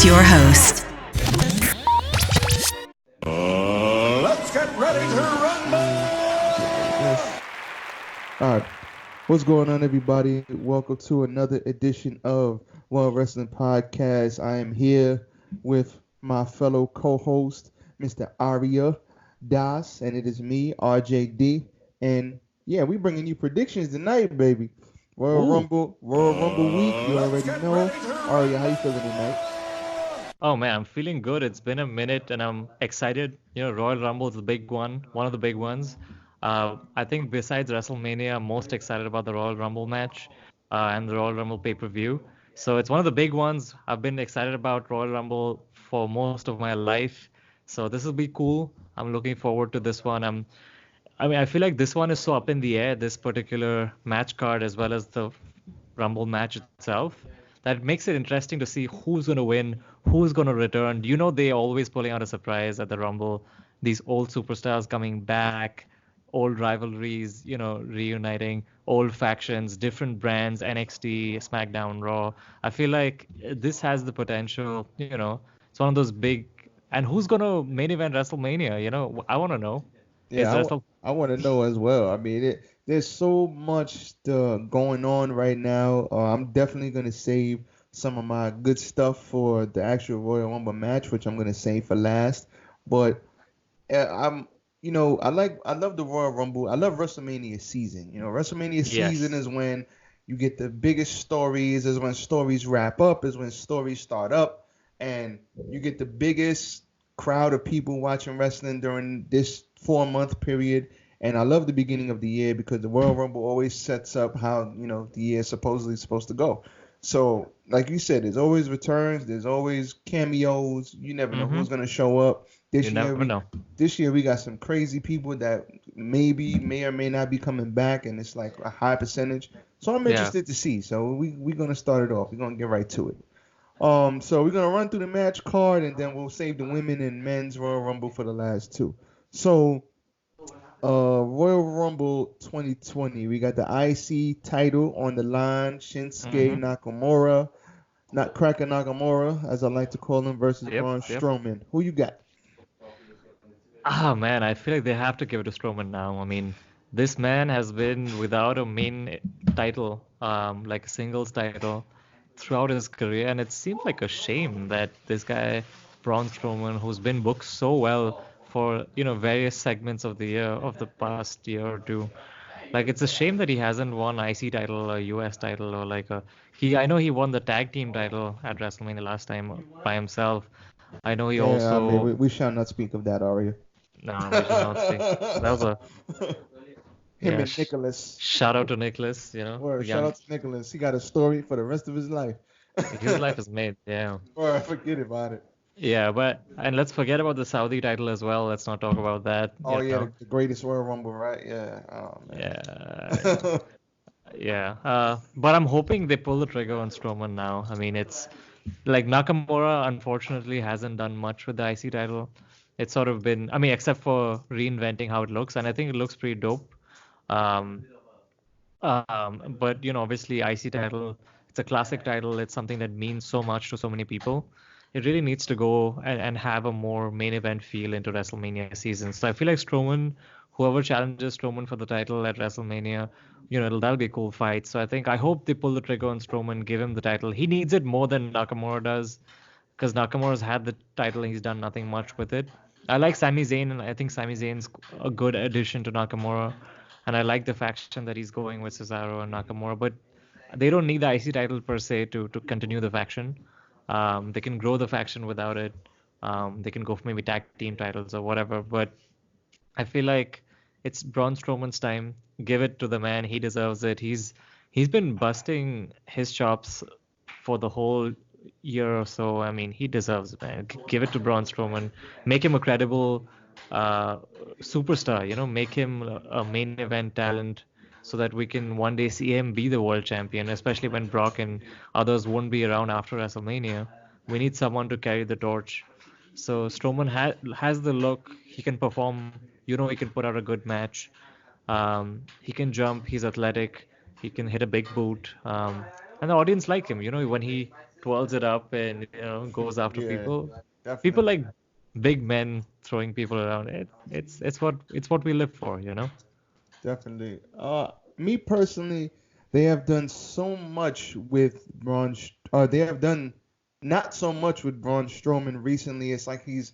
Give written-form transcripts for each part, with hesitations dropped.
Here's your host. Let's get ready to rumble! Yes. All right. What's going on, everybody? Welcome to another edition of World Wrestling Podcast. I am here with my fellow co-host, Mr. AriyaDas, and it is me, RJD. And yeah, we bringing you predictions tonight, baby. Royal Rumble week. You already know. Ariya, how you feeling tonight? Oh man, I'm feeling good. It's been a minute and I'm excited. Royal Rumble is the big one of the big ones. I think besides WrestleMania, I'm most excited about the Royal Rumble match and the Royal Rumble pay-per-view. So it's one of the big ones. I've been excited about Royal Rumble for most of my life. So this will be cool. I'm looking forward to this one. I feel like this one is so up in the air, this particular match card as well as the Rumble match itself, that makes it interesting to see who's going to win, who's going to return. They always pulling out a surprise at the Rumble. These old superstars coming back, old rivalries, reuniting, old factions, different brands, NXT, SmackDown, Raw. I feel like this has the potential, it's one of those big. And who's going to main event WrestleMania? I want to know. Is Yeah, Wrestle I want to know as well. I mean, there's so much going on right now. I'm definitely going to save some of my good stuff for the actual Royal Rumble match, which I'm going to save for last. But I love the Royal Rumble. I love WrestleMania season. WrestleMania season Yes. is when you get the biggest stories, is when stories wrap up, is when stories start up, and you get the biggest crowd of people watching wrestling during this 4-month period. And I love the beginning of the year because the Royal Rumble always sets up how, the year is supposedly supposed to go. So, like you said, there's always returns, there's always cameos. You never know who's gonna show up. You never know. This year we got some crazy people that may or may not be coming back, and it's like a high percentage. So I'm Yeah. interested to see. So we're gonna start it off. We're gonna get right to it. So we're gonna run through the match card, and then we'll save the women and men's Royal Rumble for the last two. So, Royal Rumble 2020, we got the IC title on the line. Shinsuke Nakamura, not Cracker Nakamura, as I like to call him, versus Braun Yep. Strowman. Who you got? Ah, man, I feel like they have to give it to Strowman now. I mean, this man has been without a main title, like a singles title, throughout his career, and it seems like a shame that this guy, Braun Strowman, who's been booked so well for various segments of the year, of the past year or two, like it's a shame that he hasn't won IC title or US title or like a he. I know he won the tag team title at WrestleMania last time by himself. I know he Yeah, I mean, also. we shall not speak of that, Arya. No, we should not speak. That was a Him yeah. and Nicholas. Shout out to Nicholas. Or The shout young. out to Nicholas. He got a story for the rest of his life. His life is made. Yeah. Or forget about it. Yeah, and let's forget about the Saudi title as well. Let's not talk about that. Oh yeah, the greatest Royal Rumble, right? Yeah. Oh man. Yeah. Yeah. But I'm hoping they pull the trigger on Strowman now. I mean, it's like Nakamura unfortunately hasn't done much with the IC title. It's sort of been, I mean, except for reinventing how it looks, and I think it looks pretty dope. Um, but obviously, IC title, it's a classic title. It's something that means so much to so many people. It really needs to go and have a more main event feel into WrestleMania season. So I feel like Strowman, whoever challenges Strowman for the title at WrestleMania, that'll be a cool fight. So I hope they pull the trigger on Strowman, give him the title. He needs it more than Nakamura does, because Nakamura's had the title and he's done nothing much with it. I like Sami Zayn, and I think Sami Zayn's a good addition to Nakamura, and I like the faction that he's going with Cesaro and Nakamura, but they don't need the IC title per se to continue the faction. They can grow the faction without it. They can go for maybe tag team titles or whatever, but I feel like it's Braun Strowman's time. Give it to the man. He deserves it. He's been busting his chops for the whole year or so. I mean, he deserves it, man. Give it to Braun Strowman. Make him a credible superstar. Make him a main event talent so that we can one day see him be the world champion, especially when Brock and others won't be around after WrestleMania. We need someone to carry the torch. So Strowman has the look. He can perform. He can put out a good match. He can jump. He's athletic. He can hit a big boot. And the audience like him. When he twirls it up and goes after Yeah, people. People definitely. like big men throwing people around. It's what we live for, Definitely. Me personally, they have done so much with Braun. They have done not so much with Braun Strowman recently. It's like he's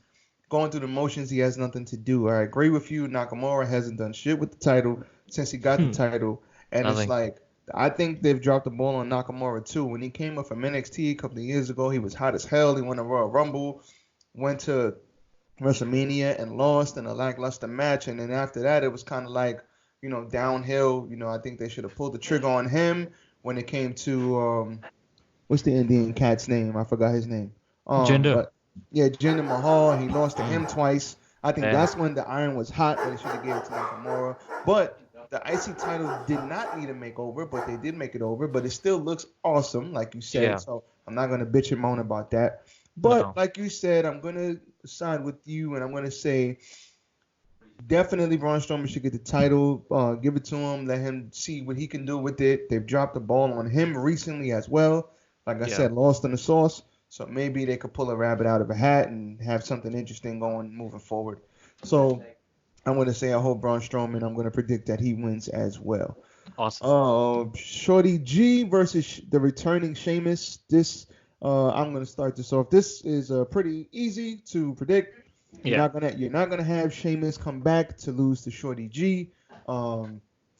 going through the motions. He has nothing to do. I agree with you. Nakamura hasn't done shit with the title since he got the title, and it's Nothing. like I think they've dropped the ball on Nakamura too. When he came up from NXT a couple of years ago, he was hot as hell. He won a Royal Rumble, went to WrestleMania and lost in a lackluster match, and then after that, it was kind of like downhill. I think they should have pulled the trigger on him when it came to what's the Indian cat's name? I forgot his name. Gender. But yeah, Jinder Mahal. He lost to him Mm. twice. I think Yeah. that's when the iron was hot, and they should have gave it to Nakamura. But the IC title did not need a makeover, but they did make it over. But it still looks awesome, like you said. Yeah. So I'm not gonna bitch and moan about that. But No. like you said, I'm gonna side with you, and I'm gonna say definitely Braun Strowman should get the title. Give it to him. Let him see what he can do with it. They've dropped the ball on him recently as well. Like I Yeah. said, lost in the sauce. So maybe they could pull a rabbit out of a hat and have something interesting going moving forward. So I'm going to say I hope Braun Strowman. I'm going to predict that he wins as well. Awesome. Shorty G versus the returning Sheamus. I'm going to start this off. This is pretty easy to predict. Yeah. You're not gonna have Sheamus come back to lose to Shorty G.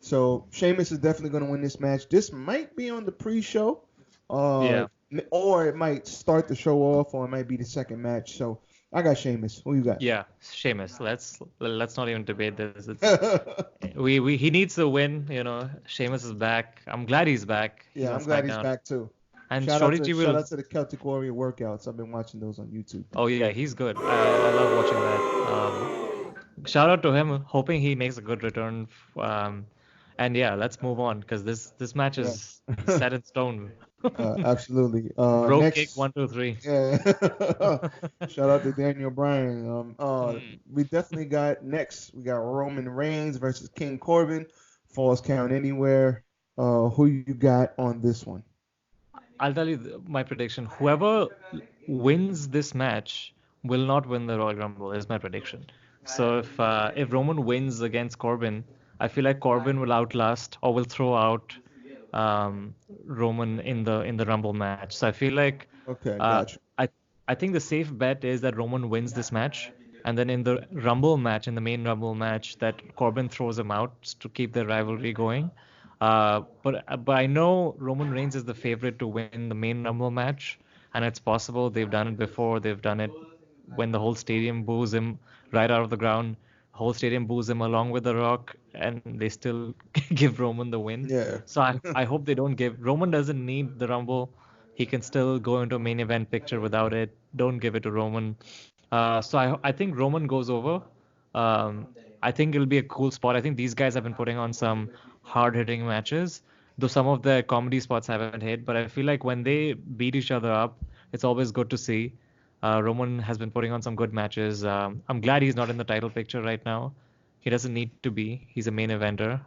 So Sheamus is definitely gonna win this match. This might be on the pre-show, Yeah. or it might start the show off, or it might be the second match. So I got Sheamus. Who you got? Yeah. Sheamus. Let's not even debate this. He needs to win. Sheamus is back. I'm glad he's back. He's Yeah, on I'm glad he's SmackDown. back too. And Shout Shorty G out will. to the Celtic Warrior workouts. I've been watching those on YouTube. Oh yeah, he's good. I love watching that. Shout out to him. Hoping he makes a good return. And yeah, let's move on because this match Yeah. is set in stone. Absolutely. Bro Next, kick 1, 2, 3. yeah. Shout out to Daniel Bryan. Mm. We definitely got next. We got Roman Reigns versus King Corbin. Falls count anywhere. Who you got on this one? I'll tell you my prediction. Whoever wins this match will not win the Royal Rumble. Is my prediction. So if Roman wins against Corbin, I feel like Corbin will outlast or will throw out Roman in the Rumble match. So I feel like Okay, uh, gotcha. I think the safe bet is that Roman wins this match, and then in the Rumble match, in the main Rumble match, that Corbin throws him out to keep the rivalry going. But I know Roman Reigns is the favorite to win the main Rumble match, and it's possible they've done it before. They've done it when the whole stadium boos him right out of the ground. Whole stadium boos him along with The Rock, and they still give Roman the win. Yeah. So I hope they don't give. Roman doesn't need the Rumble. He can still go into a main event picture without it. Don't give it to Roman. So I think Roman goes over. Um, I think it'll be a cool spot. I think these guys have been putting on some hard-hitting matches, though some of the comedy spots haven't hit. But I feel like when they beat each other up, it's always good to see. Roman has been putting on some good matches. I'm glad he's not in the title picture right now. He doesn't need to be. He's a main eventer.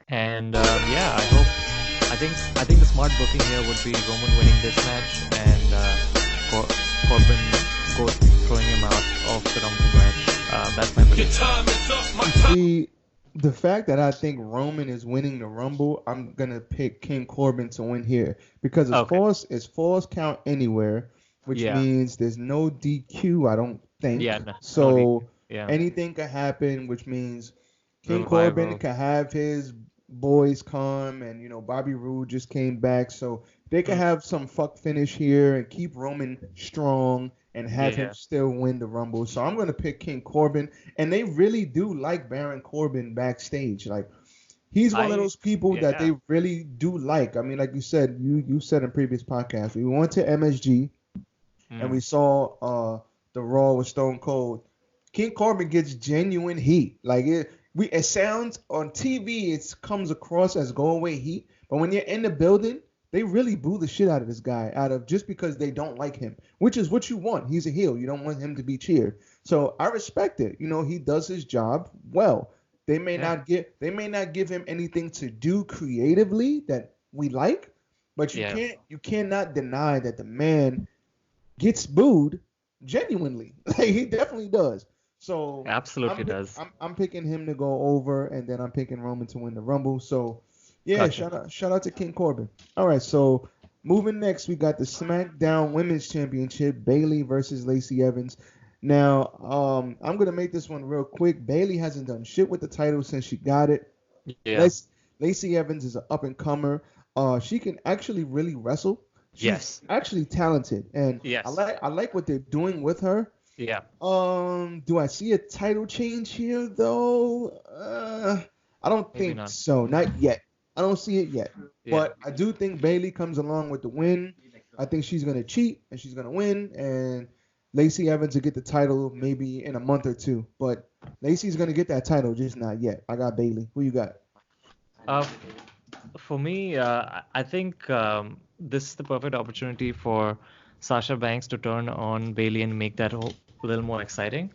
And yeah, I think the smart booking here would be Roman winning this match and Corbin throwing him out of the Rumble match. That's my prediction. See, the fact that I think Roman is winning the Rumble, I'm gonna pick King Corbin to win here because Okay. it's false count anywhere, which Yeah. means there's no DQ. I don't think. Yeah. No So DQ. Yeah. anything could happen, which means King Corbin Revival. could have his boys come, and Bobby Roode just came back, so they could have some fuck finish here and keep Roman strong and have him Yeah. still win the Rumble. So I'm gonna pick King Corbin, and they really do like Baron Corbin backstage. Like he's one of those people that Yeah. they really do like. I mean, like you said, you said in previous podcasts, we went to MSG and we saw the Raw with Stone Cold. King Corbin gets genuine heat. Like it sounds on TV, it comes across as go away heat, but when you're in the building, they really boo the shit out of this guy just because they don't like him, which is what you want. He's a heel. You don't want him to be cheered. So I respect it. He does his job well. They may not give him anything to do creatively that we like, But Yeah, you cannot deny that the man gets booed genuinely. Like he definitely does. So absolutely does. I'm picking him to go over, and then I'm picking Roman to win the Rumble. So yeah, Gotcha. shout out to King Corbin. All right, so moving next, we got the SmackDown Women's Championship, Bayley versus Lacey Evans. Now, I'm gonna make this one real quick. Bayley hasn't done shit with the title since she got it. Yeah. Lace, Lacey Evans is an up and comer. She can actually really wrestle. She's Yes. actually talented, and Yes. I like what they're doing with her. Yeah. Do I see a title change here though? I don't Maybe think not. so. Not yet. I don't see it yet. Yeah. But I do think Bayley comes along with the win. I think she's gonna cheat and she's gonna win, and Lacey Evans will get the title maybe in a month or two. But Lacey's gonna get that title, just not yet. I got Bayley. Who you got? Uh, for me, I think this is the perfect opportunity for Sasha Banks to turn on Bailey and make that whole a little more exciting.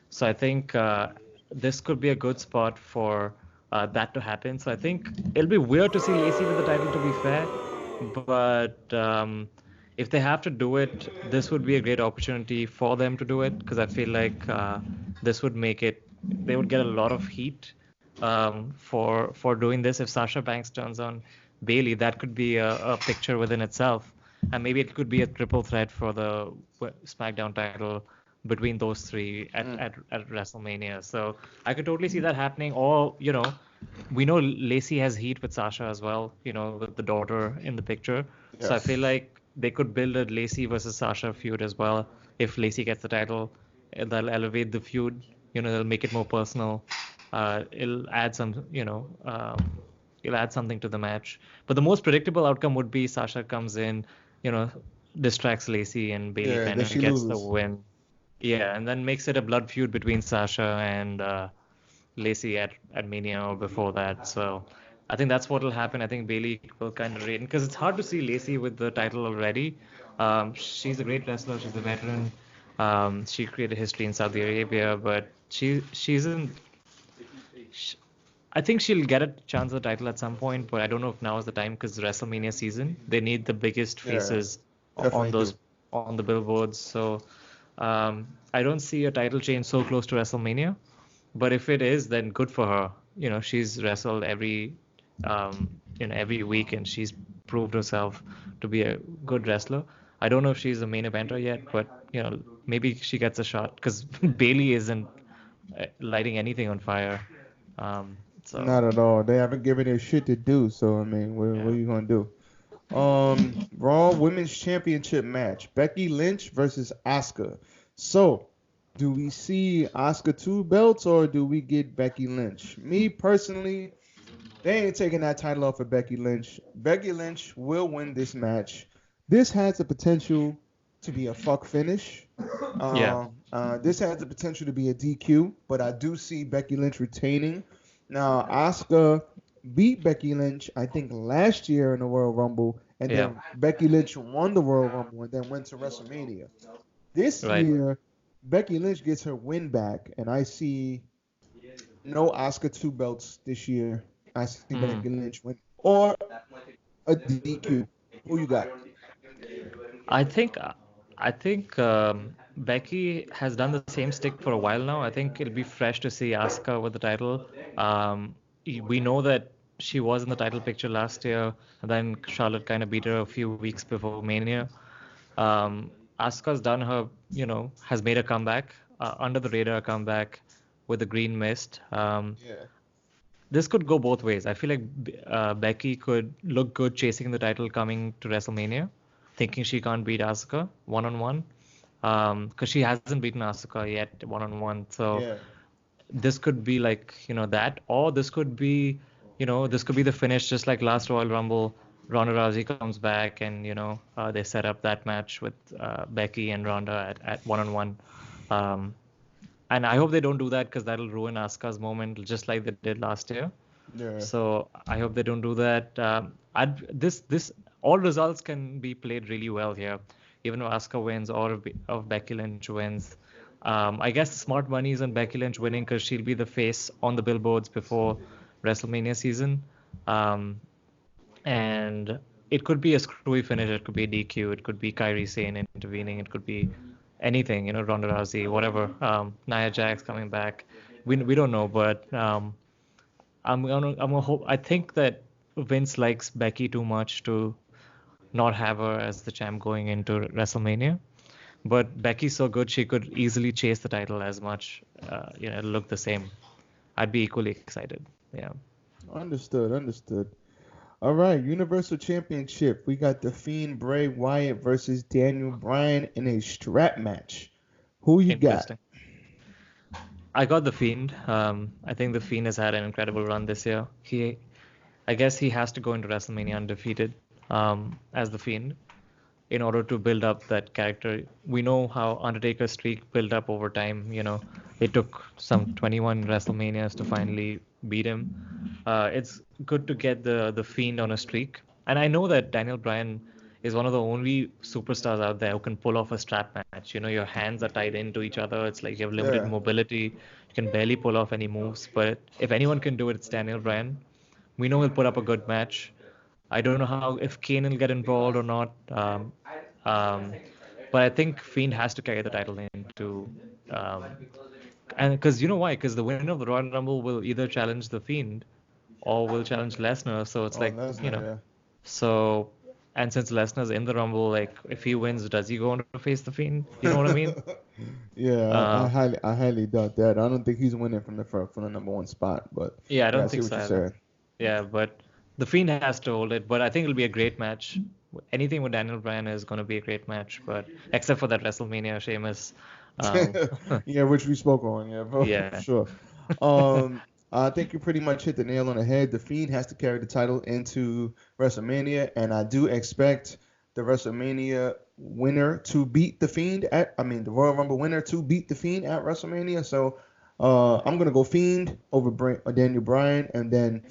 So I think this could be a good spot for that to happen. So I think it'll be weird to see Lacey with the title, to be fair, but if they have to do it, this would be a great opportunity for them to do it because I feel like this would make it. They would get a lot of heat for doing this. If Sasha Banks turns on Bailey, that could be a picture within itself, and maybe it could be a triple threat for the SmackDown title between those three at WrestleMania. So I could totally see that happening. Or we know Lacey has heat with Sasha as well. With the daughter in the picture. So I feel Yes. like they could build a Lacey versus Sasha feud as well. If Lacey gets the title, they'll elevate the feud. They'll make it more personal. It'll add it'll add something to the match. But the most predictable outcome would be Sasha comes in, you know, distracts Lacey and Bailey Yeah, kind then of she gets the loses. win. Yeah, and then makes it a blood feud between Sasha and Lacey at Mania or before that. So I think that's what will happen. I think Bailey will kind of reign because it's hard to see Lacey with the title already. She's a great wrestler. She's a veteran. She created history in Saudi Arabia, but she's in. sh I think she'll get a chance at the title at some point, but I don't know if now is the time because WrestleMania season. They need the biggest Yeah, faces on definitely do. those on the billboards. So I don't see a title change so close to WrestleMania. But if it is, then good for her. She's wrestled every week, and she's proved herself to be a good wrestler. I don't know if she's a main eventer yet, but maybe she gets a shot because Bailey isn't lighting anything on fire. So Not at all. They haven't given her shit to do. So I mean, what yeah. are you gonna do? Raw Women's Championship match: Becky Lynch versus Asuka. So, do we see Asuka two belts or do we get Becky Lynch? Me personally, they ain't taking that title off of Becky Lynch. Becky Lynch will win this match. This has the potential to be a fuck finish. Yeah. This has the potential to be a DQ, but I do see Becky Lynch retaining. Now, Asuka beat Becky Lynch, I think, last year in the Royal Rumble, and Yeah. then Becky Lynch won the Royal Rumble and then went to WrestleMania. This Right. year, Becky Lynch gets her win back, and I see no Asuka two belts this year. I see Mm. Becky Lynch win or a DQ. Who you got? I think Becky has done the same stick for a while now. I think it'll be fresh to see Asuka with the title. We know that she was in the title picture last year, and then Charlotte kind of beat her a few weeks before Mania. Asuka's done her, has made a comeback, under the radar comeback with the green mist. Yeah. This could go both ways. I feel like Becky could look good chasing the title coming to WrestleMania, thinking she can't beat Asuka one on one, because she hasn't beaten Asuka yet one on one. So Yeah. this could be like that, or this could be the finish, just like last Royal Rumble. Ronda Rousey comes back, and they set up that match with Becky and Ronda at one on one. And I hope they don't do that because that'll ruin Asuka's moment, just like they did last year. Yeah. So I hope they don't do that. This all results can be played really well here, even if Asuka wins or if Becky Lynch wins. I guess the smart money is on Becky Lynch winning because she'll be the face on the billboards before WrestleMania season. Um, and it could be a screwy finish, it could be a DQ, it could be Kairi Sane intervening, it could be anything, Ronda Rousey, whatever. Nia Jax coming back. We don't know, but I'm gonna hope. I think that Vince likes Becky too much to not have her as the champ going into WrestleMania. But Becky's so good, she could easily chase the title as much. It'll look the same. I'd be equally excited. Yeah. Understood. All right, Universal Championship. We got The Fiend Bray Wyatt versus Daniel Bryan in a strap match. Who you got? Interesting. I got The Fiend. I think The Fiend has had an incredible run this year. I guess he has to go into WrestleMania undefeated as The Fiend in order to build up that character. We know how Undertaker's streak built up over time. It took some 21 WrestleManias to finally beat him. It's good to get the Fiend on a streak. And I know that Daniel Bryan is one of the only superstars out there who can pull off a strap match. Your hands are tied into each other. It's like you have limited mobility. You can barely pull off any moves. But if anyone can do it, it's Daniel Bryan. We know he'll put up a good match. I don't know how if Kane will get involved or not. But I think Fiend has to carry the title into, and because you know why? Because the winner of the Royal Rumble will either challenge the Fiend or will challenge Lesnar. So it's like Lesnar, So, and since Lesnar's in the Rumble, like if he wins, does he go on to face the Fiend? You know what I mean? Yeah, I highly doubt that. I don't think he's winning from the number one spot. But Yeah, I don't I see think what so you're either. saying. Yeah, but the Fiend has to hold it. But I think it'll be a great match. Anything with Daniel Bryan is going to be a great match. But except for that WrestleMania Sheamus. Yeah, which we spoke on. Yeah, for Yeah. sure. I think you pretty much hit the nail on the head. The Fiend has to carry the title into WrestleMania, and I do expect the WrestleMania winner to beat the Fiend the Royal Rumble winner to beat the Fiend at WrestleMania. So I'm gonna go Fiend over Daniel Bryan, and then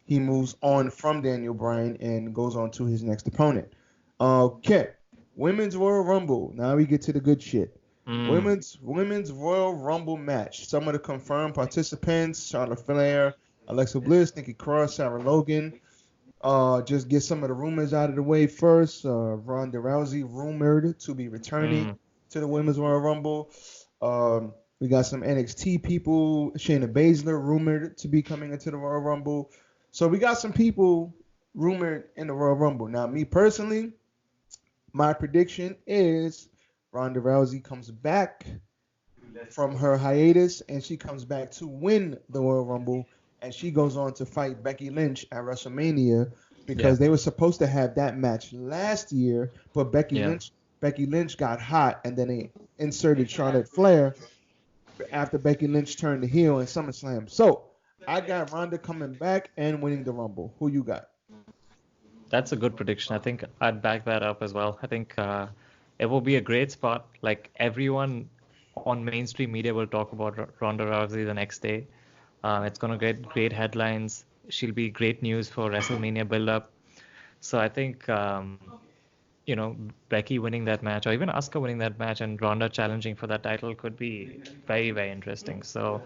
he moves on from Daniel Bryan and goes on to his next opponent. Okay, Women's Royal Rumble. Now we get to the good shit. Women's Royal Rumble match. Some of the confirmed participants: Charlotte Flair, Alexa Bliss, Nikki Cross, Sarah Logan. Just get some of the rumors out of the way first. Ronda Rousey rumored to be returning to the Women's Royal Rumble. We got some NXT people. Shayna Baszler rumored to be coming into the Royal Rumble. So we got some people rumored in the Royal Rumble. Now, me personally, my prediction is Ronda Rousey comes back from her hiatus, and she comes back to win the Royal Rumble, and she goes on to fight Becky Lynch at WrestleMania because they were supposed to have that match last year, but Becky Lynch got hot, and then they inserted Charlotte Flair after Becky Lynch turned the heel in SummerSlam. So I got Ronda coming back and winning the Rumble. Who you got? That's a good prediction. I think I'd back that up as well. I think it will be a great spot. Like everyone on mainstream media will talk about Ronda Rousey the next day. It's going to get great headlines. She'll be great news for WrestleMania build-up. So I think, Becky winning that match or even Asuka winning that match and Ronda challenging for that title could be very, very interesting. So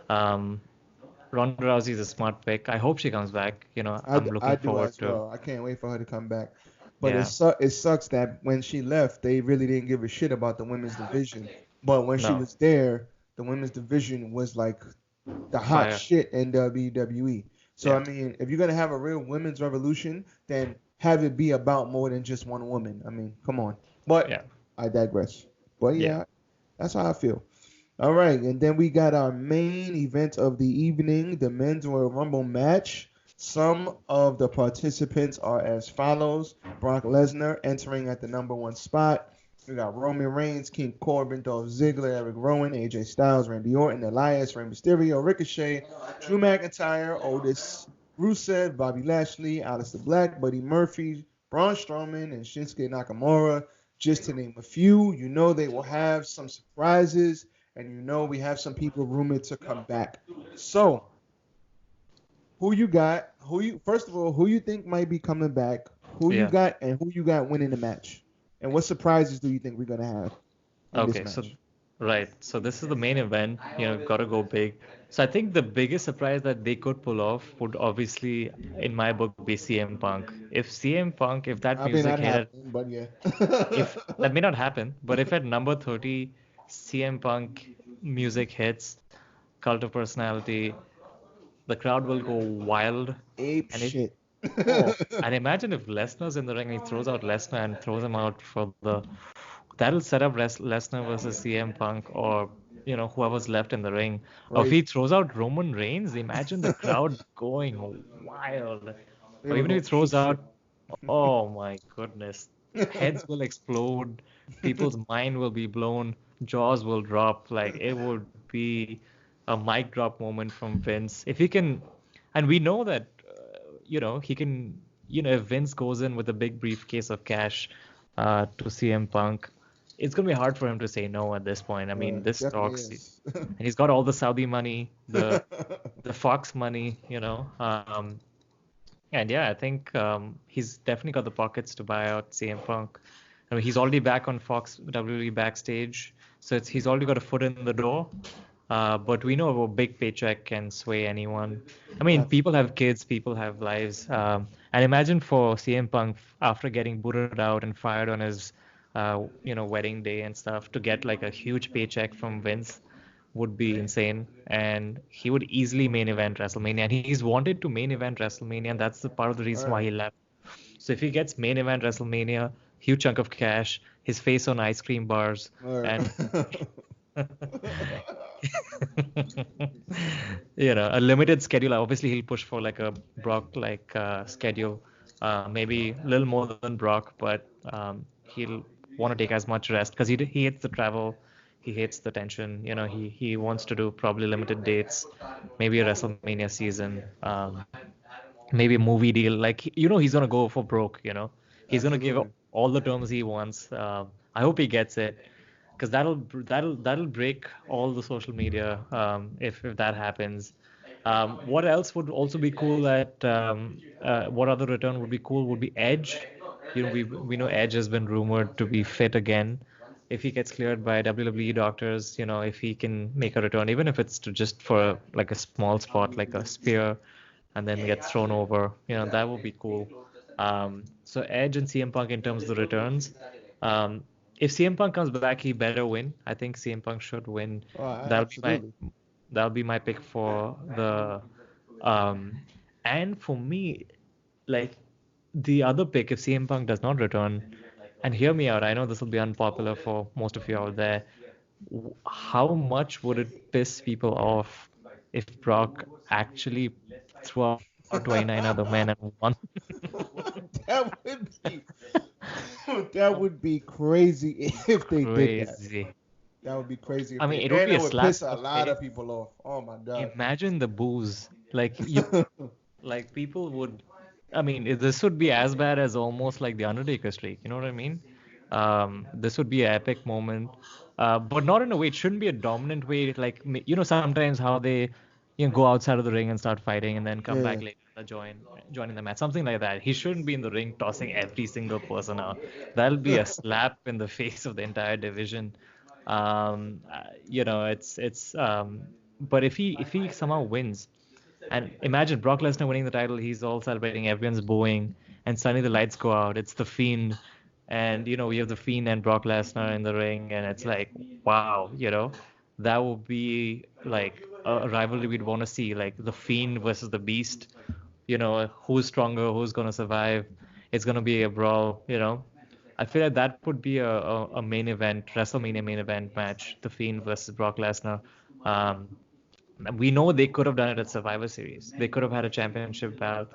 Ronda Rousey is a smart pick. I hope she comes back. I'm looking forward to. Well. I can't wait for her to come back. But it sucks that when she left, they really didn't give a shit about the women's division. But when she was there, the women's division was like the hot shit in WWE. So, I mean, if you're going to have a real women's revolution, then have it be about more than just one woman. I mean, come on. But I digress. But that's how I feel. All right, and then we got our main event of the evening, the Men's Royal Rumble match. Some of the participants are as follows. Brock Lesnar entering at the number one spot. We got Roman Reigns, King Corbin, Dolph Ziggler, Eric Rowan, AJ Styles, Randy Orton, Elias, Rey Mysterio, Ricochet, Drew McIntyre, Otis, Rusev, Bobby Lashley, Aleister Black, Buddy Murphy, Braun Strowman, and Shinsuke Nakamura, just to name a few. You know they will have some surprises, and we have some people rumored to come back. So, who you got? First of all, who you think might be coming back? Who you got, and who you got winning the match? And what surprises do you think we're gonna have in this match? Right. So this is the main event. Got to go big. So I think the biggest surprise that they could pull off would obviously, in my book, be CM Punk. If that I mean, music that hit at, happened, but yeah. if that may not happen, but if at number 30, CM Punk music hits, Cult of Personality, the crowd will go wild. Ape And if shit. Oh, and imagine if Lesnar's in the ring and he throws out Lesnar and throws him out for that'll set up Lesnar versus CM Punk or whoever's left in the ring. Or if he Crazy. throws out Roman Reigns, imagine the crowd going wild. They Or would even go if he ape throws shit. out, oh my goodness, heads will explode, people's mind will be blown, jaws will drop. Like it would be a mic drop moment from Vince. If he can, and we know that he can, if Vince goes in with a big briefcase of cash to CM Punk, it's going to be hard for him to say no at this point. I mean, this Definitely talks, is. and he's got all the Saudi money, the Fox money, and yeah, I think he's definitely got the pockets to buy out CM Punk. I mean, he's already back on Fox WWE backstage, so he's already got a foot in the door. But we know a big paycheck can sway anyone. I mean, people have kids, people have lives. And imagine for CM Punk after getting booted out and fired on his, wedding day and stuff to get like a huge paycheck from Vince would be insane. And he would easily main event WrestleMania. And he's wanted to main event WrestleMania, and that's the part of the reason why he left. So if he gets main event WrestleMania, huge chunk of cash, his face on ice cream bars, and a limited schedule. Obviously, he'll push for like a Brock like schedule, maybe a little more than Brock, but he'll want to take as much rest because he hates the travel, he hates the tension. He wants to do probably limited dates, maybe a WrestleMania season, maybe a movie deal. Like he's gonna go for broke. He's gonna give Absolutely. all the terms he wants. I hope he gets it because that'll break all the social media if that happens. What else would also be cool what other return would be cool would be Edge. We know Edge has been rumored to be fit again. If he gets cleared by WWE doctors, if he can make a return, even if it's to just for like a small spot, like a spear, and then gets thrown over, that would be cool. So Edge and CM Punk in terms of the returns. If CM Punk comes back, he better win. I think CM Punk should win. Oh, That'll be my absolutely. that'll be my pick for the and for me, like the other pick, if CM Punk does not return, and hear me out, I know this will be unpopular for most of you out there. How much would it piss people off if Brock actually threw out 29 other men and won? That would be that would be crazy if they did that. Crazy. That would be crazy I if mean, they it would and be it a would slap piss in a the lot face. of people off. Oh my god. Imagine the booze. Like people would. I mean, this would be as bad as almost like the Undertaker streak. You know what I mean? This would be an epic moment, but not in a way. It shouldn't be a dominant way. Like sometimes how they go outside of the ring and start fighting and then come back Yeah. later and joining the match. Something like that. He shouldn't be in the ring tossing every single person out. That'll be a slap in the face of the entire division. It's. But if he somehow wins. And imagine Brock Lesnar winning the title. He's all celebrating. Everyone's booing, and suddenly the lights go out. It's the Fiend, and we have the Fiend and Brock Lesnar in the ring, and it's like, wow, that would be like a rivalry we'd want to see, like the Fiend versus the Beast. Who's stronger, who's gonna survive? It's gonna be a brawl. I feel like that would be a main event, WrestleMania main event match, the Fiend versus Brock Lesnar. Um, we know they could have done it at Survivor Series. They could have had a championship belt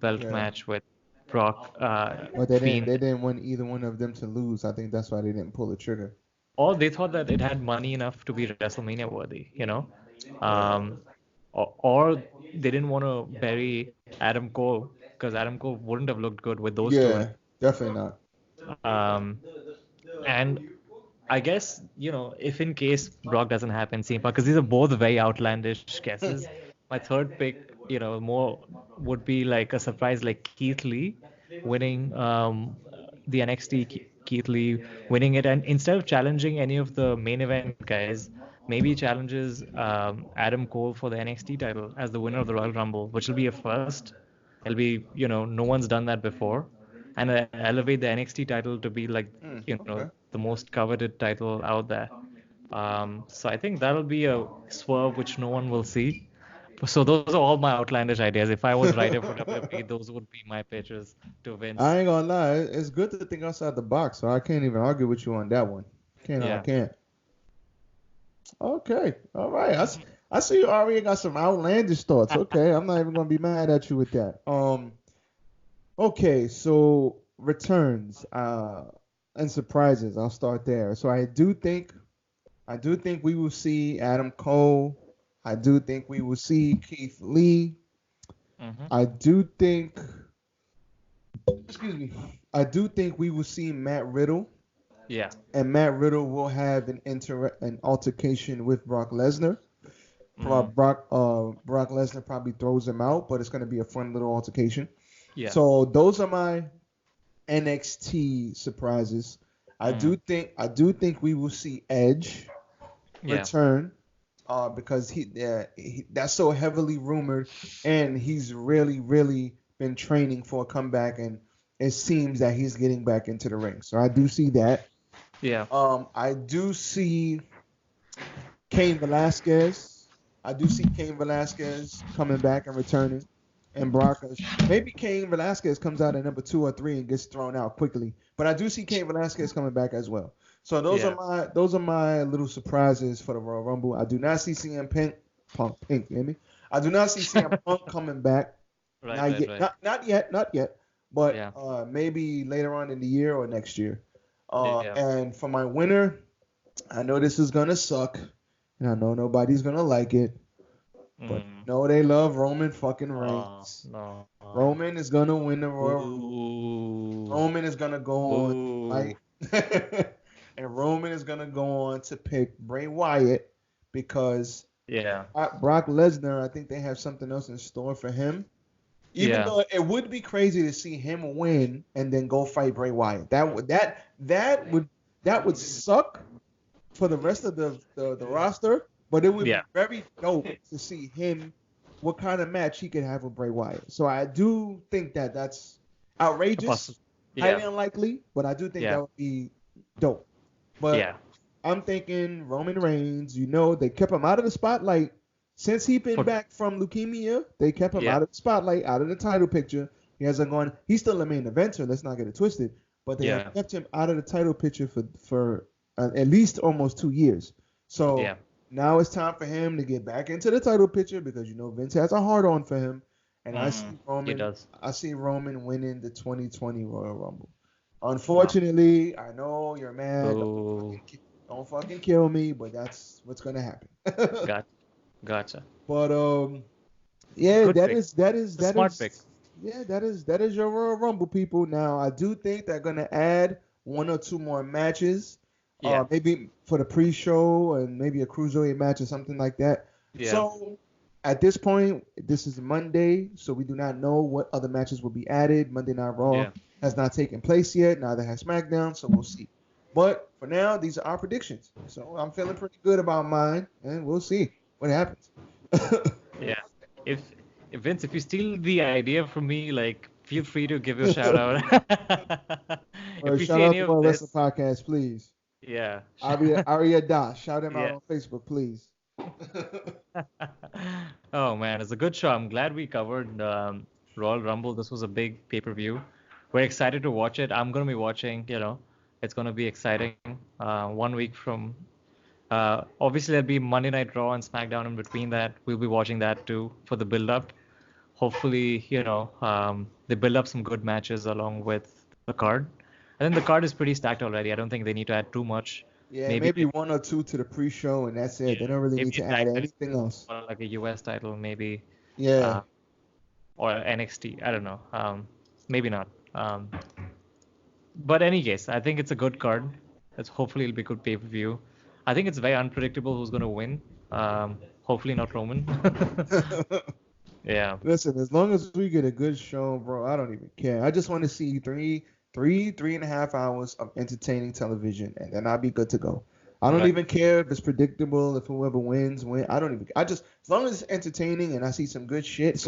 Yeah. match with Brock, But they didn't. Fiend, They didn't want either one of them to lose. I think that's why they didn't pull the trigger. or they thought that it had money enough to be WrestleMania worthy. Yeah. Um, or they didn't want to bury Adam Cole because Adam Cole wouldn't have looked good with those two. Yeah. Definitely not. Um, and I guess, if in case Brock doesn't happen, CM Punk, because these are both very outlandish guesses. My third pick, more would be like a surprise, like Keith Lee winning the NXT Keith Lee winning it, and instead of challenging any of the main event guys, maybe challenges Adam Cole for the NXT title as the winner of the Royal Rumble, which will be a first. It'll be, no one's done that before, and elevate the NXT title to be like, Okay. the most coveted title out there. So I think that'll be a swerve which no one will see. So those are all my outlandish ideas. If I was writer for WWE, those would be my pitches to Vince. I ain't gonna lie, it's good to think outside the box, so I can't even argue with you on that one. I can't. Okay, all right. I see you already got some outlandish thoughts. Okay, I'm not even gonna be mad at you with that. Okay, so returns and surprises. I'll start there. So I do think we will see Adam Cole. I do think we will see Keith Lee. Mm-hmm. I do think we will see Matt Riddle. Yeah. And Matt Riddle will have an altercation with Brock Lesnar. Brock Lesnar probably throws him out, but it's going to be a fun little altercation. Yeah. So those are my NXT surprises. I do think we will see Edge return. Because he that's so heavily rumored, and he's really been training for a comeback, and it seems that he's getting back into the ring. So I do see that. Yeah. I do see Cain Velasquez. Coming back and returning, and maybe Cain Velasquez comes out at number 2 or 3 and gets thrown out quickly. But I do see Cain Velasquez coming back as well. So those are my little surprises for the Royal Rumble. I do not see CM Punk. You hear me? I do not see CM Punk coming back. Right. Not yet. But maybe later on in the year or next year. And for my winner, I know this is gonna suck, and I know nobody's gonna like it. But no, they love Roman fucking Reigns. No. Roman is gonna win the Royal Rumble. Roman is gonna go on fight. And Roman is going to go on to pick Bray Wyatt because Brock Lesnar, I think they have something else in store for him. Even though it would be crazy to see him win and then go fight Bray Wyatt. That would suck for the rest of the roster, but it would be very dope to see him, what kind of match he could have with Bray Wyatt. So I do think that's outrageous, highly unlikely, but I do think that would be dope. But I'm thinking Roman Reigns, they kept him out of the spotlight since he's been back from leukemia. They kept him out of the spotlight, out of the title picture. He hasn't gone. He's still a main eventer. Let's not get it twisted. But they have kept him out of the title picture for at least almost 2 years. So now it's time for him to get back into the title picture because Vince has a hard on for him. And I see Roman. He does. I see Roman winning the 2020 Royal Rumble. Unfortunately, I know you're mad. Don't fucking kill me, but that's what's gonna happen. Gotcha. But Good that pick. is Smart pick. Yeah, that is your Royal Rumble, people. Now I do think they're gonna add 1 or 2 more matches. Maybe for the pre-show and maybe a cruiserweight match or something like that. Yeah. So at this point, this is Monday, so we do not know what other matches will be added. Monday Night Raw has not taken place yet. Neither has SmackDown, so we'll see. But for now, these are our predictions. So I'm feeling pretty good about mine, and we'll see what happens. If Vince, if you steal the idea from me, feel free to give a shout out. If you shout see out any to of our this, wrestling podcast, please. yeah. AriyaDas, shout him out on Facebook, please. Oh man, it's a good show. I'm glad we covered Royal Rumble. This was a big pay-per-view. We're excited to watch it. I'm gonna be watching. It's gonna be exciting. 1 week from. Obviously, there'll be Monday Night Raw and SmackDown in between that. We'll be watching that too for the build-up. Hopefully, they build up some good matches along with the card. I think the card is pretty stacked already. I don't think they need to add too much. Yeah, maybe 1 or 2 to the pre-show, and that's it. They don't really need to add anything else. Or like a US title, maybe. Yeah. Or NXT. I don't know. Maybe not. But any case, I think it's a good card. Hopefully it'll be a good pay-per-view. I think it's very unpredictable who's going to win. Hopefully not Roman. Yeah. Listen, as long as we get a good show, bro, I don't even care. I just want to see 3 three and a half hours of entertaining television, and then I'll be good to go. I don't Right. even care if it's predictable, if whoever wins. I don't even. I just as long as it's entertaining and I see some good shit,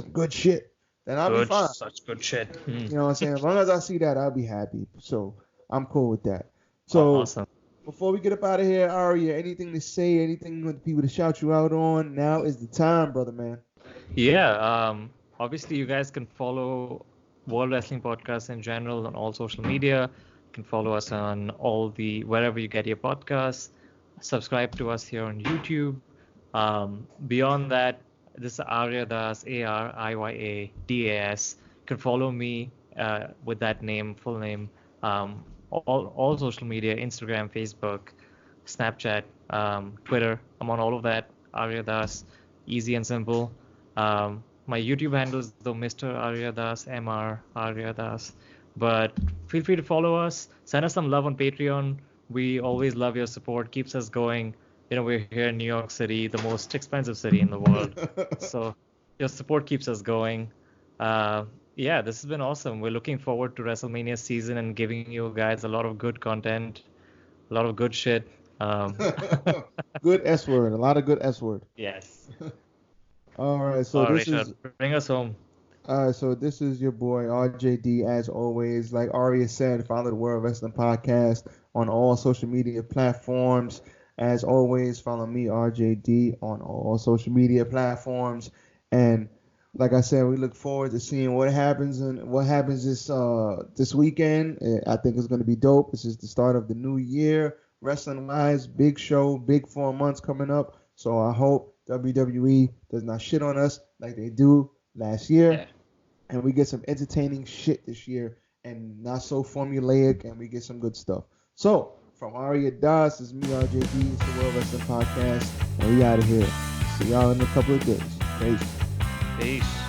then I'll be fine. Such good shit. You know what I'm saying? As long as I see that, I'll be happy. So I'm cool with that. So Awesome. before we get up out of here, Ariya, anything to say? Anything you want people to shout you out on? Now is the time, brother man. Yeah. Obviously, you guys can follow World Wrestling Podcast in general on all social media. You can follow us on wherever you get your podcasts. Subscribe to us here on YouTube. Beyond that, this is AriyaDas, AriyaDas. You can follow me with that name, full name, all social media, Instagram, Facebook, Snapchat, Twitter. I'm on all of that. AriyaDas, easy and simple. My YouTube handle is though Mr. AriyaDas, Mr. AriyaDas. But feel free to follow us. Send us some love on Patreon. We always love your support. Keeps us going. We're here in New York City, the most expensive city in the world. So your support keeps us going. Yeah, this has been awesome. We're looking forward to WrestleMania season and giving you guys a lot of good content, a lot of good shit. Good S word. A lot of good S word. Yes. All right. So All right, this is. Rashad, bring us home. So this is your boy RJD as always. Like Ariya said, follow the World Wrestling Podcast on all social media platforms. As always, follow me RJD on all social media platforms. And like I said, we look forward to seeing what happens this weekend. I think it's going to be dope. This is the start of the new year, wrestling wise. Big show, big 4 months coming up. So I hope WWE does not shit on us like they do last year, Yeah. and we get some entertaining shit this year and not so formulaic, and we get some good stuff. So from AriyaDas, this is me RJD, it's the World Wrestling Podcast, and we out of here. See y'all in a couple of days. Peace. Peace.